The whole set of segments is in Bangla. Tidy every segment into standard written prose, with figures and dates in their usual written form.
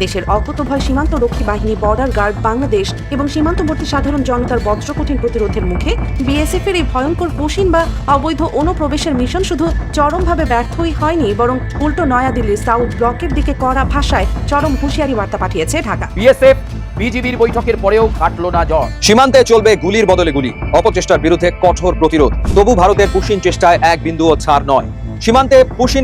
দেশের অকুতোভয় সীমান্ত রক্ষী বাহিনী, বর্ডার গার্ড, বাংলাদেশ এবং সীমান্তবর্তী সাধারণ জনতার বজ্রকঠিন প্রতিরোধের মুখে বিএসএফ এর এই ভয়ঙ্কর পুশিন বা অবৈধ অনুপ্রবেশের মিশন শুধু চরমভাবে ব্যর্থই হয়নি, বরং উল্টো নয়াদিল্লির সাউথ ব্লকের দিকে কড়া ভাষায় চরম হুঁশিয়ারি বার্তা পাঠিয়েছে ঢাকা। বিএসএফ বিজিবির বৈঠকের পরেও কাটলো না জ্বর। সীমান্তে চলবে গুলির বদলে গুলি, অপচেষ্টার বিরুদ্ধে কঠোর প্রতিরোধ। তবু ভারতের পুশিন চেষ্টায় এক বিন্দুও ছাড় নয়। সীমান্তে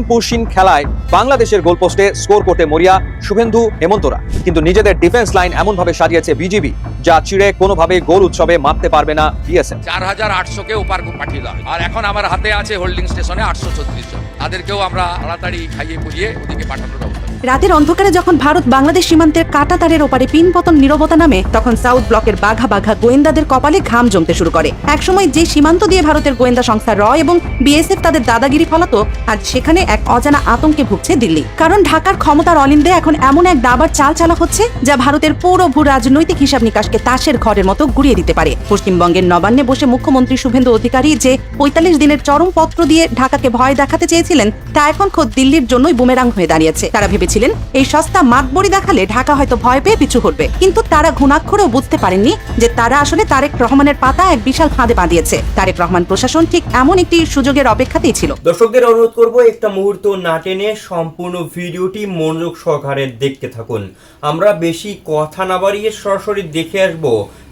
পুশিন খেলায় বাংলাদেশের গোলপোস্টে স্কোর করতে মরিয়া শুভেন্দু হেমন্তরা, কিন্তু নিজেদের ডিফেন্স লাইন এমন ভাবে সাজিয়েছে বিজিবি যা চিড়ে কোনোভাবে গোল উৎসবে মাপতে পারবে না বিএসএফ। 4800-কে ওপার পাঠিয়ে দেওয়া, আর এখন আমার হাতে আছে হোল্ডিং স্টেশনে 836 জন। তাদেরকেও আমরা তাড়াতাড়ি খাইয়ে পুড়িয়ে ওদিকে পাঠানোর ব্যবস্থা। রাতের অন্ধকারে যখন ভারত বাংলাদেশ সীমান্তের কাটা তারের ওপারে পিনপতন নীরবতা নামে, তখন সাউথ ব্লকের বাঘা বাঘা গোয়েন্দাদের কপালে ঘাম জমতে শুরু করে। একসময় যে সীমান্ত দিয়ে ভারতের গোয়েন্দা সংস্থা র এবং বিএসএফ তাদের দাদাগিরি ফলাতো, আজ সেখানে এক অজানা আতঙ্কে ভুগছে দিল্লি। কারণ ঢাকার ক্ষমতার অলিন্দে এখন এমন এক দাবার চাল চালা হচ্ছে যা ভারতের পুরো ভূ রাজনৈতিক হিসাব নিকাশকে তাসের ঘরের মতো গুড়িয়ে দিতে পারে। পশ্চিমবঙ্গের নবান্নে বসে মুখ্যমন্ত্রী শুভেন্দু অধিকারী যে 45 দিনের চরম পত্র দিয়ে ঢাকাকে ভয় দেখাতে চেয়েছিলেন, তা এখন খোদ দিল্লির জন্যই বুমেরাং হয়ে দাঁড়িয়েছে। তারা ভেবেছিলেন এই সস্তা মাতবড়ি দেখালে ঢাকা হয়তো ভয় পেয়ে পিছু হটবে, কিন্তু তারা ঘুণাক্ষরেও বুঝতে পারেননি যে তারা আসলে তারেক রহমানের পাতা এক বিশাল ফাঁদে পা দিয়েছে। তারেক রহমান প্রশাসন ঠিক এমন একটি সুযোগের অপেক্ষাতেই ছিল। দর্শকদের অনুরোধ করব একটা মুহূর্ত না টেনে সম্পূর্ণ ভিডিওটি মনোযোগ সহকারে দেখতে থাকুন। আমরা বেশি কথা না বাড়িয়ে সরাসরি দেখে আসব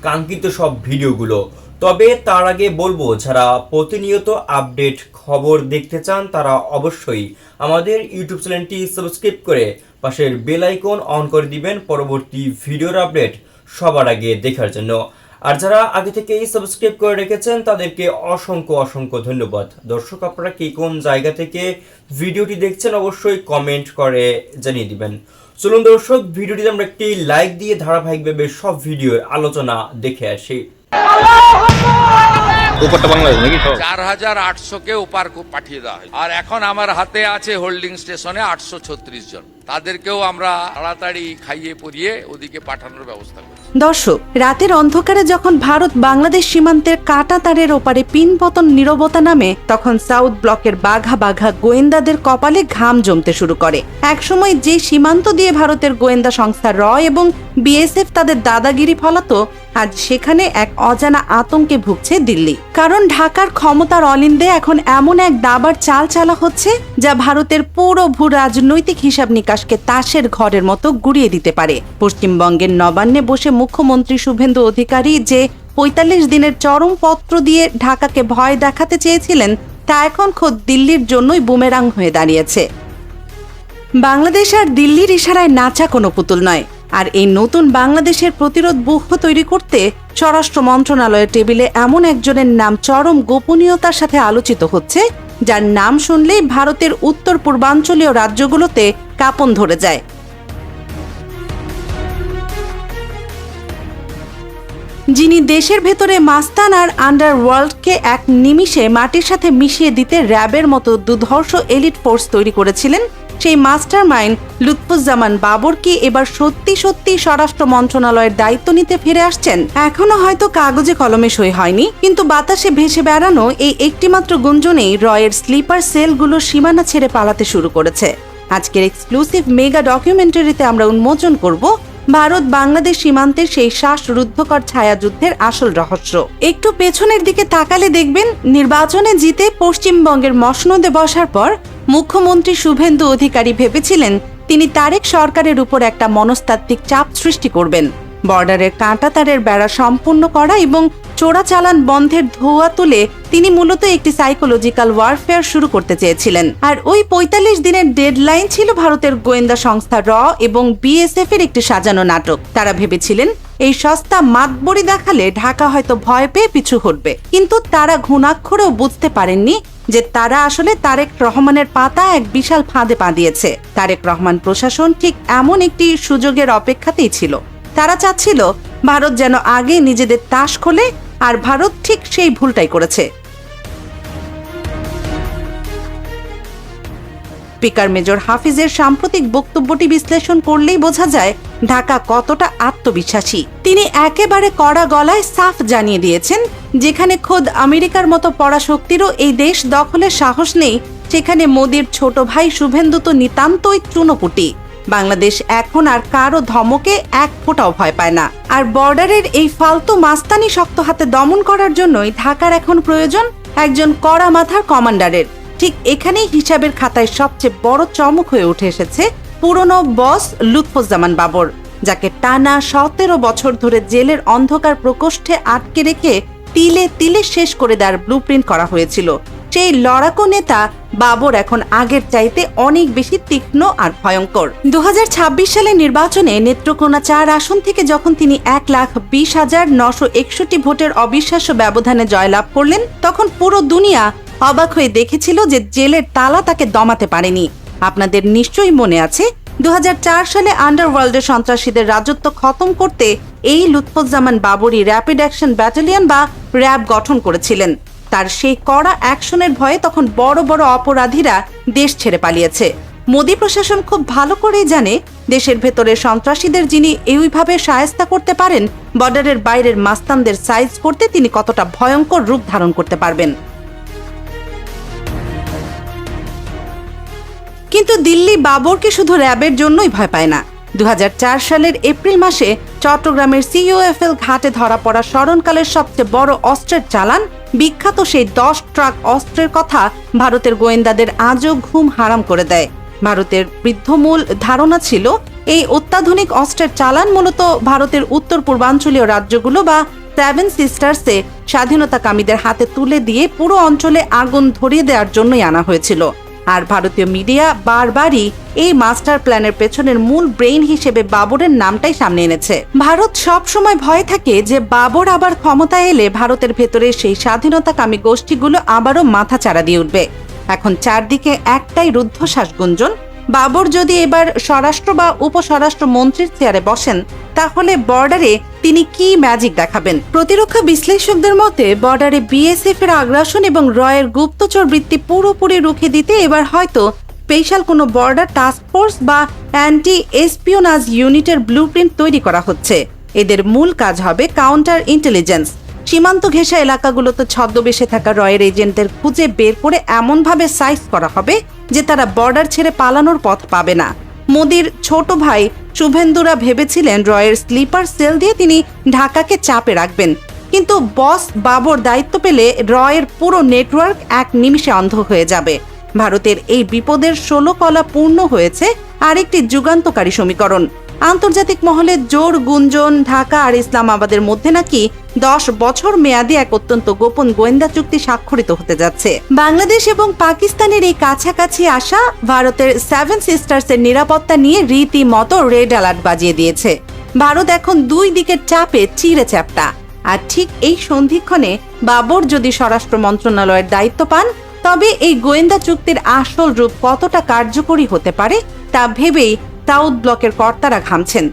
কাঙ্ক্ষিত সব ভিডিওগুলো। তবে তার আগে বলবো, যারা প্রতিনিয়ত আপডেট খবর দেখতে চান তারা অবশ্যই আমাদের ইউটিউব চ্যানেলটি সাবস্ক্রাইব করে পাশের বেল আইকন অন করে দিবেন পরবর্তী ভিডিওর আপডেট সবার আগে দেখার জন্য। আর যারা আগে থেকেই সাবস্ক্রাইব করে রেখেছেন তাদেরকে অসংখ্য ধন্যবাদ। দর্শক, আপনারা কে কোন জায়গা থেকে ভিডিওটি দেখছেন অবশ্যই কমেন্ট করে জানিয়ে দিবেন। চলুন দর্শক, ভিডিওটিতে আমরা একটি লাইক দিয়ে ধারাবাহিকভাবে সব ভিডিওর আলোচনা দেখে আসি। 4800-কে ওপার পাঠিয়ে দেওয়া হয়, আর এখন আমার হাতে আছে হোল্ডিং স্টেশনে 836 জন। তাদেরকেও আমরা তাড়াতাড়ি খাইয়ে পুড়িয়ে ওদিকে পাঠানোর ব্যবস্থা করি। দর্শক, রাতের অন্ধকারে যখন ভারত বাংলাদেশ সীমান্তের কাটা তারের ওপারে পিনপতন নীরবতা নামে, তখন সাউথ ব্লকের বাঘা বাঘা গোয়েন্দাদের কপালে ঘাম জমতে শুরু করে। একসময় যে সীমান্ত দিয়ে ভারতের গোয়েন্দা সংস্থা র এবং বিএসএফ তাদের দাদাগিরি ফলাতো, আজ সেখানে এক অজানা আতঙ্কে ভুগছে দিল্লি। কারণ ঢাকার ক্ষমতার অলিন্দে এখন এমন এক দাবার চাল চালা হচ্ছে যা ভারতের পুরো ভূ রাজনৈতিক হিসাব নিকাশকে তাসের ঘরের মতো গুড়িয়ে দিতে পারে। পশ্চিমবঙ্গের নবান্নে বসে মুখ্যমন্ত্রী শুভেন্দু অধিকারী যে 45 দিনের চরম পত্র দিয়ে ঢাকাকে ভয় দেখাতে চেয়েছিলেন, তা এখন খোদ দিল্লির জন্যই বুমেরাং হয়ে দাঁড়িয়েছে। বাংলাদেশ আর দিল্লির ইশারায় নাচা কোনো পুতুল নয়। আর এই নতুন বাংলাদেশের প্রতিরোধ ব্যূহ তৈরি করতে স্বরাষ্ট্র মন্ত্রণালয়ের টেবিলে এমন একজনের নাম চরম গোপনীয়তার সাথে আলোচিত হচ্ছে, যার নাম শুনলেই ভারতের উত্তর পূর্বাঞ্চলীয় রাজ্যগুলোতে কাঁপন ধরে যায়। যিনি দেশের ভেতরে মাস্তান আর আন্ডারওয়ার্ল্ডকে এক নিমিষে মাটির সাথে মিশিয়ে দিতে র্যাবের মতো দুর্ধর্ষ এলিট ফোর্স তৈরি করেছিলেন, সেই মাস্টার মাইন্ড লুৎফুজ্জামান বাবর কি এবার সত্যি স্বরাষ্ট্র মন্ত্রণালয়ের দায়িত্ব নিতে ফিরে আসছেন? এখনো হয়তো কাগজে কলমে সই হয়নি, কিন্তু বাতাসে ভেসে বেড়ানো এই একটিমাত্র গুঞ্জনেই রয়ের স্লিপার সেলগুলো সীমানা ছেড়ে পালাতে শুরু করেছে। আজকের এক্সক্লুসিভ মেগা ডকুমেন্টারিতে আমরা উন্মোচন করব ভারত বাংলাদেশ সীমান্তের সেই শ্বাসরুদ্ধকর ছায়াযুদ্ধের আসল রহস্য। একটু পেছনের দিকে তাকালে দেখবেন, নির্বাচনে জিতে পশ্চিমবঙ্গের মসনদে বসার পর মুখ্যমন্ত্রী শুভেন্দু অধিকারী ভেবেছিলেন তিনি তারেক সরকারের উপর একটা মনস্তাত্ত্বিক চাপ সৃষ্টি করবেন। বর্ডারের কাঁটা তারের বেড়া সম্পূর্ণ করা এবং চোরাচালান বন্ধের ধোঁয়া তুলে তিনি মূলত একটি সাইকোলজিক্যাল ওয়ারফেয়ার শুরু করতে চেয়েছিলেন। আর ওই 45 দিনের ডেডলাইন ছিল ভারতের গোয়েন্দা সংস্থা র এবং বিএসএফ এর একটি সাজানো নাটক। তারা ভেবেছিলেন এই সস্তা মাতবড়ি দেখালে ঢাকা হয়তো ভয় পেয়ে পিছু হটবে, কিন্তু তারা ঘুণাক্ষরেও বুঝতে পারেননি যে তারা আসলে তারেক রহমানের পাতা এক বিশাল ফাঁদে পা দিয়েছে। তারেক রহমান প্রশাসন ঠিক এমন একটি সুযোগের অপেক্ষাতেই ছিল। তারা চাচ্ছিল ভারত যেন আগে নিজেদের তাস খোলে, আর ভারত ঠিক সেই ভুলটাই করেছে। স্পিকার মেজর হাফিজের সাম্প্রতিক বক্তব্যটি বিশ্লেষণ করলেই বোঝা যায় ঢাকা কতটা আত্মবিশ্বাসী। তিনি একেবারে কড়া গলায় সাফ জানিয়ে দিয়েছেন, যেখানে খোদ আমেরিকার মতো পরাশক্তিরও এই দেশ দখলের সাহস নেই, সেখানে মোদির ছোট ভাই শুভেন্দু তো নিতান্তই চুনোপুটি। বাংলাদেশ এখন আর কারো ধমকে এক ফোঁটাও ভয় পায় না। আর বর্ডারের এই ফালতু মাস্তানি শক্ত হাতে দমন করার জন্যই ঢাকার এখন প্রয়োজন একজন কড়া মাথার কমান্ডারের। ঠিক এখানেই হিসাবের খাতায় সবচেয়ে বড় চমক হয়ে উঠে এসেছে পুরনো বস লুৎফুজ্জামান বাবর, যাকে টানা 17 বছর ধরে জেলের অন্ধকার প্রকোষ্ঠে আটকে রেখে তিলে তিলে শেষ করে দেওয়ার ব্লুপ্রিন্ট করা হয়েছিল। সেই লড়াকু নেতা বাবর এখন আগের চাইতে অনেক বেশি তীক্ষ্ণ আর ভয়ঙ্কর। 2026 সালের নির্বাচনে নেত্রকোনা 4 আসন থেকে যখন তিনি 1,20,961 ভোটের অবিশ্বাস্য ব্যবধানে জয়লাভ করলেন, তখন পুরো দুনিয়া অবাক হয়ে দেখেছিল যে জেলের তালা তাকে দমাতে পারেনি। আপনাদের নিশ্চয়ই মনে আছে 2004 সালে আন্ডারওয়ার্ল্ডের সন্ত্রাসীদের রাজত্ব খতম করতে এই লুৎফুজ্জামান বাবরই র্যাপিড অ্যাকশন ব্যাটালিয়ন বা র্যাব গঠন করেছিলেন। তার সেই কড়া অ্যাকশনের ভয়ে তখন বড় বড় অপরাধীরা দেশ ছেড়ে পালিয়েছে। মোদী প্রশাসন খুব ভালো করেই জানে দেশের ভেতরে সন্ত্রাসীদের যিনি এইভাবে শায়েস্তা করতে পারেন, বর্ডারের বাইরের মাস্তানদের সাইজ করতে তিনি কতটা ভয়ঙ্কর রূপ ধারণ করতে পারবেন। কিন্তু দিল্লি বাবরকে শুধু র্যাবের জন্যই ভয় পায় না। 2004 সালের এপ্রিল মাসে চট্টগ্রামের CUFL ঘাটে ধরা পড়া স্মরণকালের সবচেয়ে বড় অস্ত্রের চালান, বিখ্যাত সেই 10 ট্রাক অস্ত্রের কথা ভারতের গোয়েন্দাদের আজও ঘুম হারাম করে দেয়। ভারতের বৃদ্ধমূল ধারণা ছিল এই অত্যাধুনিক অস্ত্রের চালান মূলত ভারতের উত্তর পূর্বাঞ্চলীয় রাজ্যগুলো বা 7 সিস্টার্সে স্বাধীনতাকামীদের হাতে তুলে দিয়ে পুরো অঞ্চলে আগুন ধরিয়ে দেওয়ার জন্যই আনা হয়েছিল। আর ভারতীয় মিডিয়া বারবারই এই মাস্টার প্ল্যানের পেছনের মূল ব্রেইন হিসেবে বাবরের নামটাই সামনে এনেছে। ভারত সব সময় ভয় থাকে যে বাবর আবার ক্ষমতায় এলে ভারতের ভেতরে সেই স্বাধীনতাকামী গোষ্ঠীগুলো আবারও মাথা চাড়া দিয়ে উঠবে। এখন চারদিকে একটাই রুদ্ধশ্বাস গুঞ্জন, বাবর যদি এবার স্বরাষ্ট্র বা উপস্বরাষ্ট্র মন্ত্রীর চেয়ারে বসেন, তাহলে বর্ডারে তিনি কি ম্যাজিক দেখাবেন। প্রতিরক্ষা বিশ্লেষকদের মতে বর্ডারে BSF এর আগ্রাসন এবং রয়ের গুপ্তচর বৃত্তি পুরোপুরি রুখে দিতে এবার হয়তো স্পেশাল কোনো বর্ডার টাস্ক ফোর্স বা অ্যান্টি এসপিওনাজ ইউনিটের ব্লুপ্রিন্ট তৈরি করা হচ্ছে। এদের মূল কাজ হবে কাউন্টার ইন্টেলিজেন্স। সীমান্ত ঘেঁষা এলাকাগুলোতে ছদ্মবেশে থাকা রয়ের এজেন্টদের খুঁজে বের করে এমনভাবে সাইজ করা হবে যে তারা বর্ডার ছেড়ে পালানোর পথ পাবে না। মোদির ছোট ভাই শুভেন্দুরা ভেবেছিলেন রয়ের স্লিপার সেল দিয়ে তিনি ঢাকাকে চাপে রাখবেন, কিন্তু বস বাবর দায়িত্ব পেলে রয়ের পুরো নেটওয়ার্ক এক নিমিষে অন্ধ হয়ে যাবে। ভারতের এই বিপদের 16 কলা পূর্ণ হয়েছে আরেকটি যুগান্তকারী সমীকরণ। আন্তর্জাতিক মহলে জোর গুঞ্জন ঢাকা আর ইসলামাবাদের মধ্যে নাকি 10 বছর মেয়াদী এক অত্যন্ত গোপন গোয়েন্দা চুক্তি স্বাক্ষরিত হতে যাচ্ছে। বাংলাদেশ এবং পাকিস্তানের এই কাছাকাছি আসা ভারতের 7 সিস্টার্সের নিরাপত্তা নিয়ে রীতিমতো রেড অ্যালার্ট বাজিয়ে দিয়েছে। ভারত এখন দুই দিকের চাপে চিড়ে চ্যাপ্টা। আর ঠিক এই সন্ধিক্ষণে বাবর যদি স্বরাষ্ট্র মন্ত্রণালয়ের দায়িত্ব পান, তবে এই গোয়েন্দা চুক্তির আসল রূপ কতটা কার্যকরী হতে পারে তা ভেবেই সাউথ ব্লকের কর্তারা ঘামছেন।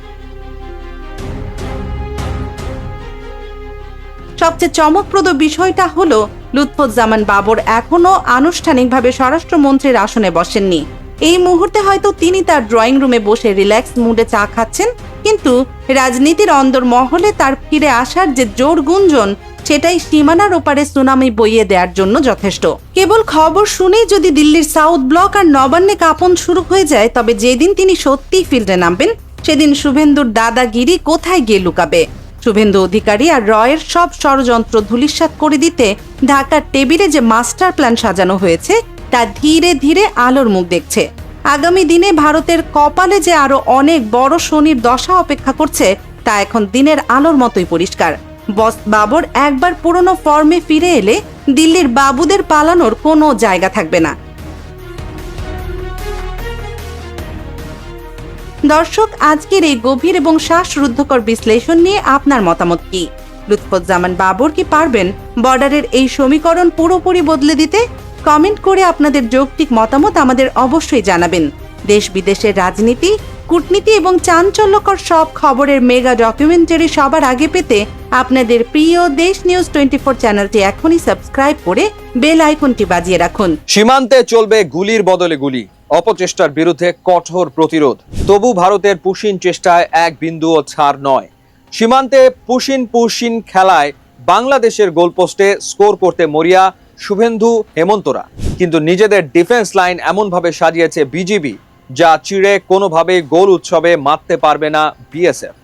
সবচেয়ে চমকপ্রদ বিষয়টা হলো লুৎফুজ্জামান বাবর এখনো আনুষ্ঠানিকভাবে স্বরাষ্ট্রমন্ত্রীর আসনে বসেননি। এই মুহূর্তে হয়তো তিনি তার ড্রয়িং রুমে বসে রিল্যাক্স মুডে চা খাচ্ছেন, কিন্তু রাজনীতির অন্দরমহলে তার ফিরে আসার যে জোর গুঞ্জন, সেটাই সীমানার ওপারে সুনামি বইয়ে দেওয়ার জন্য যথেষ্ট। কেবল খবর শুনেই যদি দিল্লির সাউথ ব্লক আর নবান্নে কাঁপন শুরু হয়ে যায়, তবে যেদিন তিনি সত্যিই ফিল্ডে নামবেন, সেদিন শুভেন্দুর দাদাগিরি কোথায় গিয়ে লুকাবে। শুভেন্দু অধিকারী আর রয়ের সব ষড়যন্ত্র ধূলিসাৎ করে দিতে ঢাকার টেবিলে যে মাস্টার প্ল্যান সাজানো হয়েছে, তা ধীরে ধীরে আলোর মুখ দেখছে। আগামী দিনে ভারতের কপালে যে আরো অনেক বড় শনির দশা অপেক্ষা করছে, তা এখন দিনের আলোর মতোই পরিষ্কার। বস বাবর একবার পুরনো ফর্মে ফিরে এলে দিল্লির বাবুদের পালানোর কোনো জায়গা থাকবে না। দর্শক, আজকের এই গভীর এবং শ্বাসরুদ্ধকর বিশ্লেষণ নিয়ে আপনার মতামত কি? লুৎফুজ্জামান বাবর কি পারবেন বর্ডারের এই সমীকরণ পুরোপুরি বদলে দিতে? কমেন্ট করে আপনাদের যৌক্তিক মতামত আমাদের অবশ্যই জানাবেন। দেশ বিদেশের রাজনীতি, কূটনীতি এবং চাঞ্চল্যকর সব খবরের মেগা ডকুমেন্টারি সবার আগে পেতে আপনাদের প্রিয় দেশ নিউজ 24 চ্যানেলটি এখনই সাবস্ক্রাইব করে বেল আইকনটি বাজিয়ে রাখুন। সীমান্তে চলবে গুলির বদলে গুলি, অপচেষ্টার বিরুদ্ধে কঠোর প্রতিরোধ। তবু ভারতের পুশিন চেষ্টায় এক বিন্দুও ছাড় নয়। সীমান্তে পুশিন খেলায় বাংলাদেশের গোলপোস্টে স্কোর করতে মরিয়া শুভেন্দু হেমন্তরা, কিন্তু নিজেদের ডিফেন্স লাইন এমনভাবে সাজিয়েছে বিজিবি যা চিড়ে কোনোভাবে গোল উৎসবে মাততে পারবে না বিএসএফ।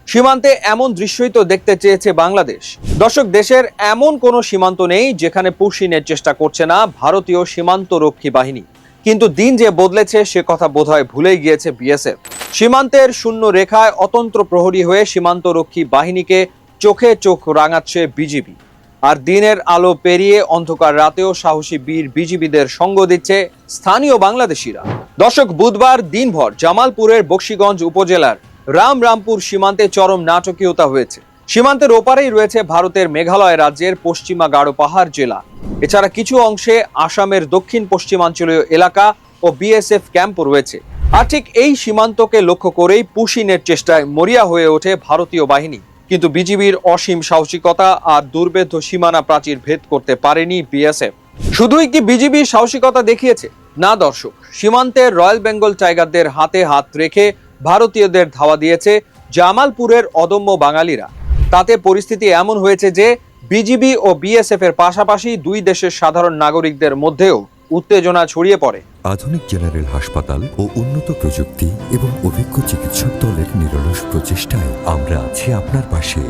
সীমান্তে এমন দৃশ্যই তো দেখতে চেয়েছে বাংলাদেশ। দর্শক, দেশের এমন কোনো সীমান্ত নেই যেখানে পুশিনের চেষ্টা করছে না ভারতীয় সীমান্ত রক্ষী বাহিনী। কিন্তু দিন যে বদলেছে সে কথা বোধহয় ভুলেই গিয়েছে বিএসএফ। সীমান্তের শূন্য রেখায় অতন্ত্র প্রহরী হয়ে সীমান্ত রক্ষী বাহিনীকে চোখে চোখ রাঙাচ্ছে বিজিবি। আর দিনের আলো পেরিয়ে অন্ধকার রাতেও সাহসী বীর বিজিবিদের সঙ্গ দিচ্ছে স্থানীয় বাংলাদেশিরা। দর্শক, বুধবার দিনভর জামালপুরের বকশীগঞ্জ উপজেলার রামরামপুর সীমান্তে চরম নাটকীয়তা হয়েছে। সীমান্তের ওপারেই রয়েছে ভারতের মেঘালয় রাজ্যের পশ্চিমা গারো পাহাড় জেলা। এছাড়া কিছু অংশে আসামের দক্ষিণ পশ্চিমাঞ্চলীয় এলাকা ও বিএসএফ ক্যাম্পও রয়েছে। আর ঠিক এই সীমান্তকে লক্ষ্য করেই পুশিনের চেষ্টায় মরিয়া হয়ে ওঠে ভারতীয় বাহিনী। কিন্তু বিজিবির অসীম সাহসিকতা আর দুর্ভেদ্য সীমানা প্রাচীর ভেদ করতে পারেনি বিএসএফ। শুধুই কি বিজিবি সাহসিকতা দেখিয়েছে? না দর্শক, সীমান্তের রয়্যাল বেঙ্গল টাইগারদের হাতে হাত রেখে ভারতীয়দের ধাওয়া দিয়েছে জামালপুরের অদম্য বাঙালিরা। তাতে পরিস্থিতি এমন হয়েছে যে বিজিবি ও বিএসএফ এর পাশাপাশি দুই দেশের সাধারণ নাগরিকদের মধ্যেও উত্তেজনা ছড়িয়ে পড়ে। আধুনিক জেনারেল হাসপাতাল ও উন্নত প্রযুক্তি এবং অভিজ্ঞ চিকিৎসক দলের নিরলস প্রচেষ্টায় আমরা আছি আপনার পাশে।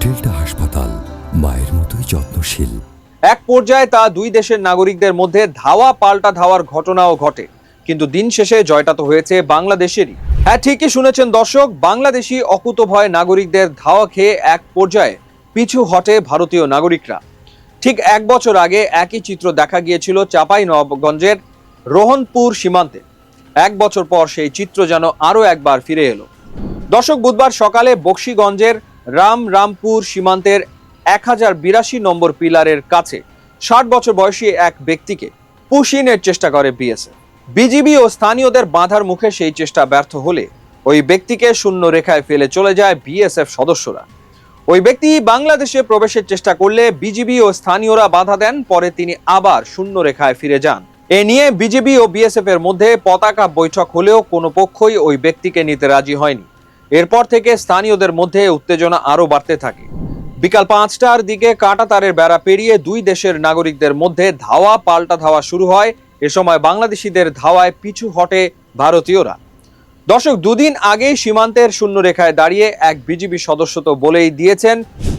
ডেল্টা হাসপাতাল, মায়ের মতোই যত্নশীল। এক পর্যায়ে তা দুই দেশের নাগরিকদের মধ্যে ধাওয়া পাল্টা ধাওয়ার ঘটনাও ঘটে। কিন্তু দিন শেষে জয়টা তো হয়েছে বাংলাদেশেরই। হ্যাঁ, ঠিকই শুনেছেন দর্শক, বাংলাদেশি অকুতোভয় নাগরিকদের ধাওয়া খেয়ে এক পর্যায়ে পিছু হটে ভারতীয় নাগরিকরা। ঠিক এক বছর আগে একই চিত্র দেখা গিয়েছিল চাঁপাইনবাবগঞ্জের রোহনপুর সীমান্তে। এক বছর পর সেই চিত্র যেন আরও একবার ফিরে এলো। দর্শক, বুধবার সকালে বকশীগঞ্জের রামরামপুর সীমান্তের 1082 নম্বর পিলারের কাছে 60 বছর বয়সী এক ব্যক্তিকে পুশিনের চেষ্টা করে বিএসএফ। বিজিবি ও স্থানীয়দের বাধার মুখে সেই চেষ্টা ব্যর্থ হলে ওই ব্যক্তিকে শূন্য রেখায় ফেলে চলে যায় বিএসএফ সদস্যরা। ওই ব্যক্তি বাংলাদেশে প্রবেশের চেষ্টা করলে বিজিবি ও স্থানীয়রা বাধা দেন। পরে তিনি আবার শূন্য রেখায় ফিরে যান। এ নিয়ে বিজিবি ও বিএসএফ এর মধ্যে পতাকা বৈঠক হলেও কোনো পক্ষই ওই ব্যক্তিকে নিতে রাজি হয়নি। এরপর থেকে স্থানীয়দের মধ্যে উত্তেজনা আরও বাড়তে থাকে। বিকাল 5টার দিকে কাঁটাতারের বেড়া পেরিয়ে দুই দেশের নাগরিকদের মধ্যে ধাওয়া পাল্টা ধাওয়া শুরু হয়। এ সময় বাংলাদেশিদের ধাওয়ায় পিছু হটে ভারতীয়রা। দর্শক, দুদিন আগেই সীমান্তের শূন্য রেখায় দাঁড়িয়ে এক বিজিবি সদস্য তো বলেই দিয়েছেন,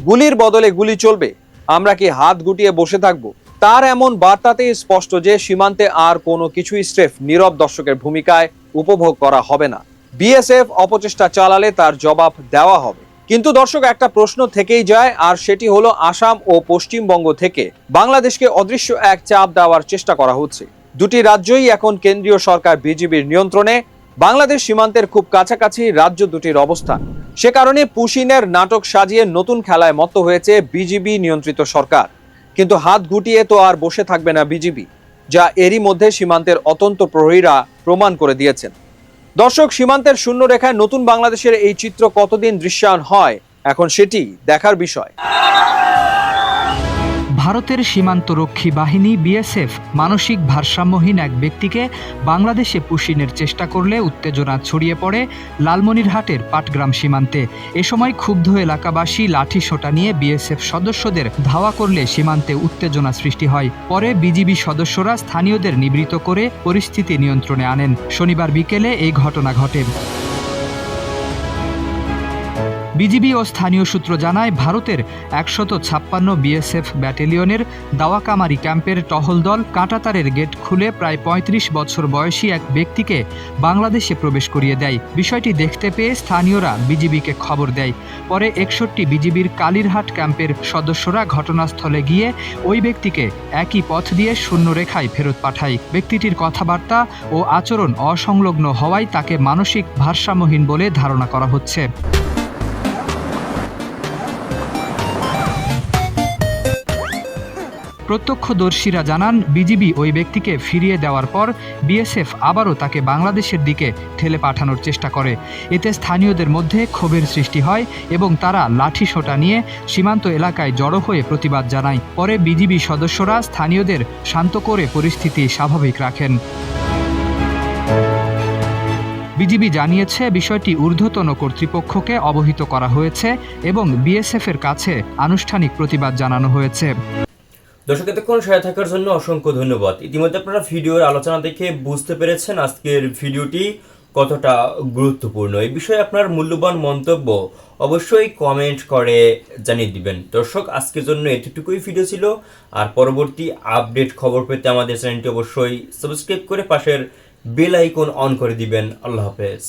গুলির বদলে গুলি চলবে, আমরা কি হাত গুটিয়ে বসে থাকবো? তার এমন বার্তাতেই স্পষ্ট যে সীমান্তে আর কোনো কিছুই স্রেফ নীরব দর্শকের ভূমিকায় উপভোগ করা হবে না। বিএসএফ অপচেষ্টা চালালে তার জবাব দেওয়া হবে। কিন্তু দর্শক, একটা প্রশ্ন থেকেই যায়, আর সেটি হলো আসাম ও পশ্চিমবঙ্গ থেকে বাংলাদেশকে অদৃশ্য এক চাপ দেওয়ার চেষ্টা করা হচ্ছে। দুটি রাজ্যই এখন কেন্দ্রীয় সরকার বিজিবির নিয়ন্ত্রণে। বাংলাদেশ সীমান্তের খুব কাছাকাছি রাজ্য দুটির অবস্থান। সে কারণে পুশিনের নাটক সাজিয়ে নতুন খেলায় মত্ত হয়েছে বিজিবি নিয়ন্ত্রিত সরকার। কিন্তু হাত গুটিয়ে তো আর বসে থাকবে না বিজিবি, যা এরই মধ্যে সীমান্তের অতন্ত্র প্রহরীরা প্রমাণ করে দিয়েছেন। দর্শক, সীমান্তের শূন্য রেখায় নতুন বাংলাদেশের এই চিত্র কতদিন দৃশ্যায়ন হয় এখন সেটি দেখার বিষয়। ভারতের সীমান্তরক্ষী বাহিনী বিএসএফ মানসিক ভারসাম্যহীন এক ব্যক্তিকে বাংলাদেশে পুশিনের চেষ্টা করলে উত্তেজনা ছড়িয়ে পড়ে লালমনিরহাটের পাটগ্রাম সীমান্তে। এ সময় ক্ষুব্ধ এলাকাবাসী লাঠি সোঁটা নিয়ে বিএসএফ সদস্যদের ধাওয়া করলে সীমান্তে উত্তেজনা সৃষ্টি হয়। পরে বিজিবি সদস্যরা স্থানীয়দের নিবৃত করে পরিস্থিতি নিয়ন্ত্রণে আনেন। শনিবার বিকেলে এই ঘটনা ঘটে। বিজিবি ও স্থানীয় সূত্র জানায়, ভারতের 156 বিএসএফ ব্যাটালিয়নের দাওয়াকামারি ক্যাম্পের টহল দল কাঁটাতারের গেট খুলে প্রায় 35 বছর বয়সী এক ব্যক্তিকে বাংলাদেশে প্রবেশ করিয়ে দেয়। বিষয়টি দেখতে পেয়ে স্থানীয়রা বিজিবিকে খবর দেয়। পরে 61 বিজিবির কালিরহাট ক্যাম্পের সদস্যরা ঘটনাস্থলে গিয়ে ওই ব্যক্তিকে একই পথ দিয়ে শূন্য রেখায় ফেরত পাঠায়। ব্যক্তিটির কথাবার্তা ও আচরণ অসংলগ্ন হওয়ায় তাকে মানসিক ভারসাম্যহীন বলে ধারণা করা হচ্ছে। প্রত্যক্ষদর্শীরা জানান, বিজিবি ওই ব্যক্তিকে ফিরিয়ে দেওয়ার পর বিএসএফ আবারও তাকে বাংলাদেশের দিকে ঠেলে পাঠানোর চেষ্টা করে। এতে স্থানীয়দের মধ্যে ক্ষোভের সৃষ্টি হয় এবং তারা লাঠি সোঁটা নিয়ে সীমান্ত এলাকায় জড়ো হয়ে প্রতিবাদ জানায়। পরে বিজিবি সদস্যরা স্থানীয়দের শান্ত করে পরিস্থিতি স্বাভাবিক রাখেন। বিজিবি জানিয়েছে, বিষয়টি ঊর্ধ্বতন কর্তৃপক্ষকে অবহিত করা হয়েছে এবং বিএসএফ এর কাছে আনুষ্ঠানিক প্রতিবাদ জানানো হয়েছে। দর্শক এতক্ষণ সাথে থাকার জন্য অসংখ্য ধন্যবাদ। ইতিমধ্যে আপনারা ভিডিওর আলোচনা দেখে বুঝতে পেরেছেন আজকের ভিডিওটি কতটা গুরুত্বপূর্ণ। এই বিষয়ে আপনার মূল্যবান মন্তব্য অবশ্যই কমেন্ট করে জানিয়ে দিবেন। দর্শক আজকের জন্য এতটুকুই ভিডিও ছিল। আর পরবর্তী আপডেট খবর পেতে আমাদের চ্যানেলটি অবশ্যই সাবস্ক্রাইব করে পাশের বেল আইকন অন করে দিবেন। আল্লাহ হাফেজ।